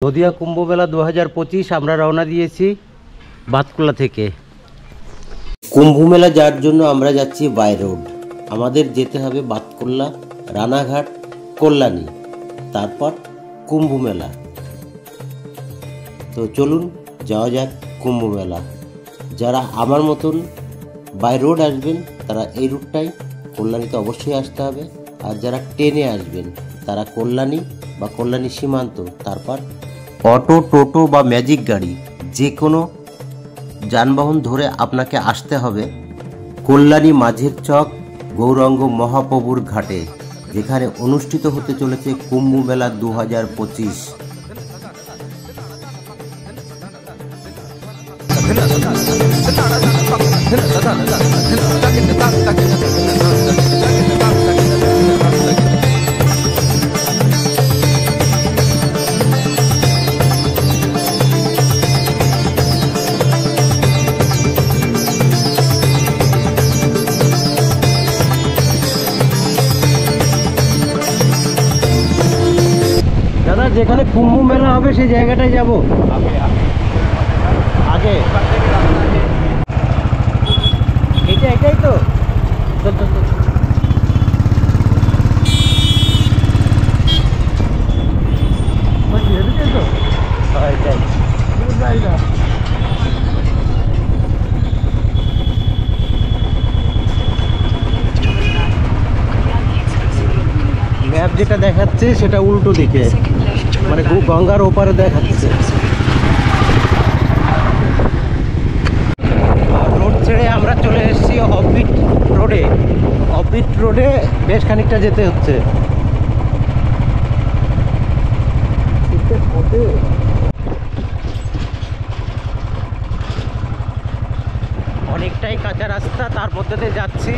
নদিয়া কুম্ভ মেলা 2025 আমরা রওনা দিয়েছি বাতকুলা থেকে। কুম্ভ মেলা যাওয়ার জন্য আমরা যাচ্ছি বাই রোড। আমাদের যেতে হবে বাতকুল্লা, রানাঘাট, কল্যাণী, তারপর কুম্ভ মেলা। তো চলুন যাওয়া যাক কুম্ভ মেলা। যারা আমার মতন বাই রোড আসবেন তারা এই রুটটাই, কল্যাণীতে অবশ্যই আসতে হবে। আর যারা ট্রেনে আসবেন তারা কল্যাণী বা কল্যাণী সীমান্ত, তারপর অটো, টোটো বা ম্যাজিক গাড়ি যে কোনো যানবাহন ধরে আপনাকে আসতে হবে কল্যাণী মাঝের চক গৌরাঙ্গ মহাপ্রভুর ঘাটে, যেখানে অনুষ্ঠিত হতে চলেছে কুম্ভ মেলা 2025। দাদা, যেখানে কুম্ভ মেলা হবে সেই জায়গাটায় যাব আগে। এটাই তো। ম্যাপ যেটা দেখাচ্ছে সেটা উল্টো দিকে, মানে গঙ্গার ওপারে দেখাচ্ছে। রোড ছেড়ে আমরা চলে এসেছি অফবিট রোডে। অফবিট রোডে বেশ খানিকটা যেতে হচ্ছে। অনেকটাই কাঁচা রাস্তা, তার মধ্যে দিয়ে যাচ্ছি।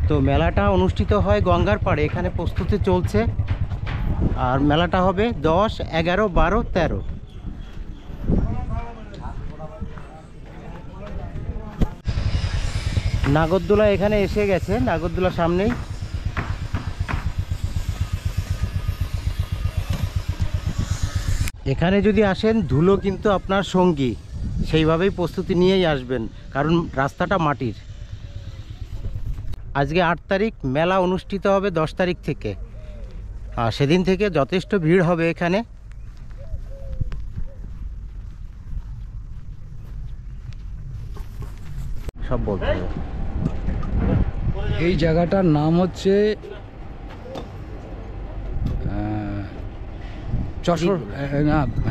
তো মেলাটা অনুষ্ঠিত হয় গঙ্গার পাড়ে, এখানে প্রস্তুতি চলছে। আর মেলাটা হবে 10, 11, 12, 13। নাগরদোলা এখানে এসে গেছে, নাগরদোলার সামনেই। এখানে যদি আসেন ধুলো কিন্তু আপনার সঙ্গী, সেইভাবেই প্রস্তুতি নিয়েই আসবেন, কারণ রাস্তাটা মাটির। আজকে 8 তারিখ, মেলা অনুষ্ঠিত হবে 10 তারিখ থেকে। আর সেদিন থেকে যথেষ্ট ভিড় হবে এখানে। সব বলতে হবে। এই জায়গাটার নাম হচ্ছে চশোর,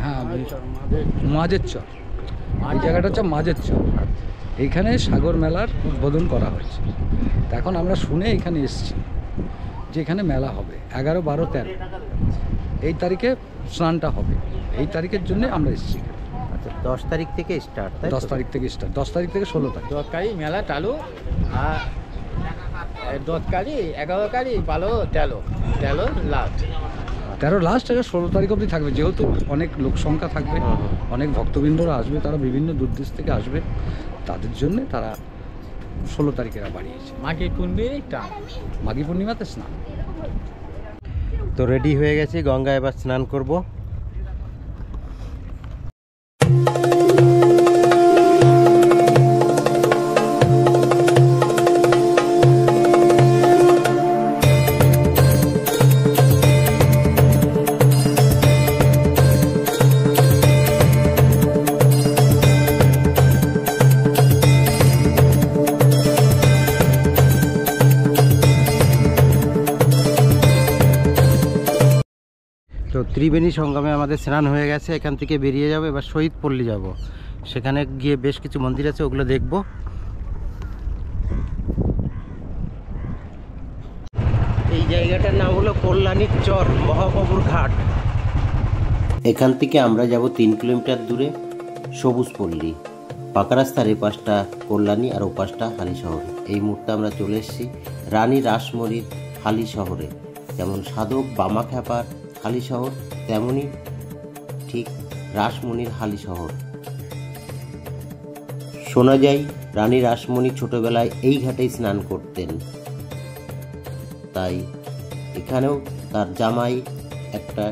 হ্যাঁ মাঝের চর। এই জায়গাটা হচ্ছে মাঝের চর। এইখানে সাগর মেলার উদ্বোধন করা হয়েছে। তা এখন আমরা শুনে এখানে এসেছি যে এখানে মেলা হবে 11, 12, 13 এই তারিখে স্নানটা হবে। এই তারিখের জন্য আমরা এসেছি। আচ্ছা, 10 তারিখ থেকে স্টার্ট। 10 তারিখ থেকে স্টার্ট, 10 তারিখ থেকে 16 তারিখ। 10 তারিখ মেলা চালু, আর 10 তারিখ, 11 তারিখ, 12, 13 লাস্ট। 13 লাস্ট, 16 তারিখ অবধি থাকবে। যেহেতু অনেক লোক সংখ্যা থাকবে, অনেক ভক্তবৃন্দরা আসবে, তারা বিভিন্ন দূরদেশ থেকে আসবে, তাদের জন্য তারা 16 তারিখে বাড়িয়েছে। মাঘী পূর্ণিমাতে স্নান। তো রেডি হয়ে গেছি, গঙ্গায় এবার স্নান করব। তো ত্রিবেণী সঙ্গমে আমাদের স্নান হয়ে গেছে, এখান থেকে বেরিয়ে যাবো। এবার শহীদ পল্লী যাব, সেখানে গিয়ে বেশ কিছু মন্দির আছে, ওগুলো দেখব। জায়গাটার নাম হলো কল্যাণীর চর মহাপ্রভুর ঘাট। এখান থেকে আমরা যাব 3 কিলোমিটার দূরে সবুজ পল্লী। পাকা রাস্তার এ পাশটা কল্যাণী আর ও পাশটা হালি শহর। এই মুহূর্তে আমরা চলে এসেছি রানী রাসমণির হালি শহরে। যেমন সাধক বামাখ্যাপার হালি শহর, তেমনি ঠিক রাসমণির হালি শহর। শোনা যায় রানী রাসমণি ছোটবেলায় এই ঘাটেই স্নান করতেন, তাই এখানেও তার জামাই একটা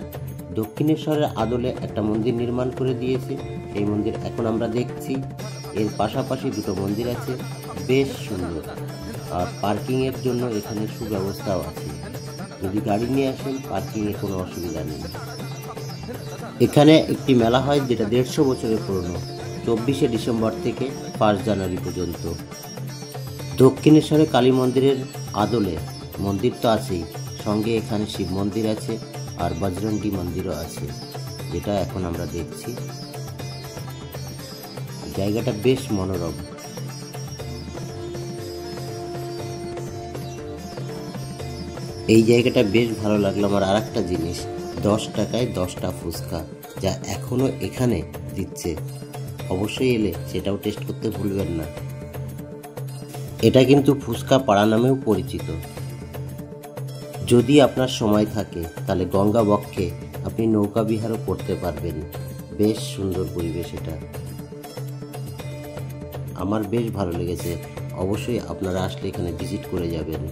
দক্ষিণেশ্বরের আদলে একটা মন্দির নির্মাণ করে দিয়েছে। সেই মন্দির এখন আমরা দেখছি। এর পাশাপাশি দুটো মন্দির আছে, বেশ সুন্দর। আর পার্কিংয়ের জন্য এখানে সুব্যবস্থাও আছে। যদি গাড়ি নিয়ে আসেন পার্কিংয়ে কোনো অসুবিধা নেই। এখানে একটি মেলা হয় যেটা 150 বছরের পুরনো, 24শে ডিসেম্বর থেকে 5 জানুয়ারি পর্যন্ত। দক্ষিণেশ্বরে কালী মন্দিরের আদলে মন্দির তো আছেই, সঙ্গে এখানে শিব মন্দির আছে আর বজরঙ্গী মন্দিরও আছে, যেটা এখন আমরা দেখছি। জায়গাটা বেশ মনোরম। এই জায়গাটা বেশ ভালো লাগলো আমার। আর একটা জিনিস, 10 টাকায় 10টা ফুচকা, যা এখনো এখানে দিচ্ছে। অবশ্যই এলে সেটাও টেস্ট করতে ভুলবেন না। এটা কিন্তু ফুচকা পাড়া নামেও পরিচিত। যদি আপনার সময় থাকে তাহলে গঙ্গা বক্ষে আপনি নৌকা বিহারও করতে পারবেন। বেশ সুন্দর পরিবেশ এটা, আমার বেশ ভালো লেগেছে। অবশ্যই আপনারা আসলে এখানে ভিজিট করে যাবেন।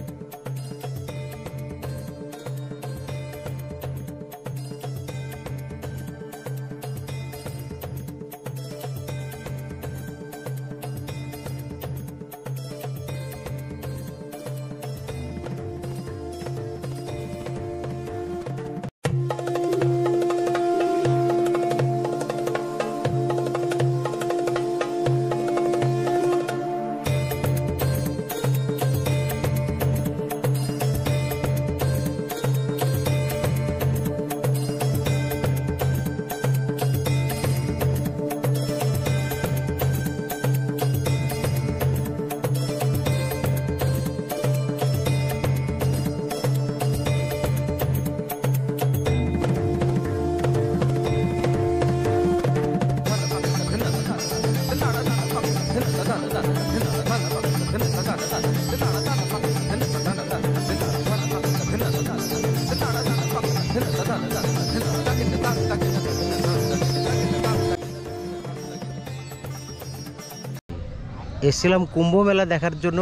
এসেছিলাম কুম্ভ মেলা দেখার জন্য।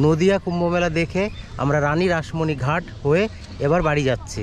নদিয়া কুম্ভ মেলা দেখে আমরা রানী রাসমণি ঘাট হয়ে এবার বাড়ি যাচ্ছি।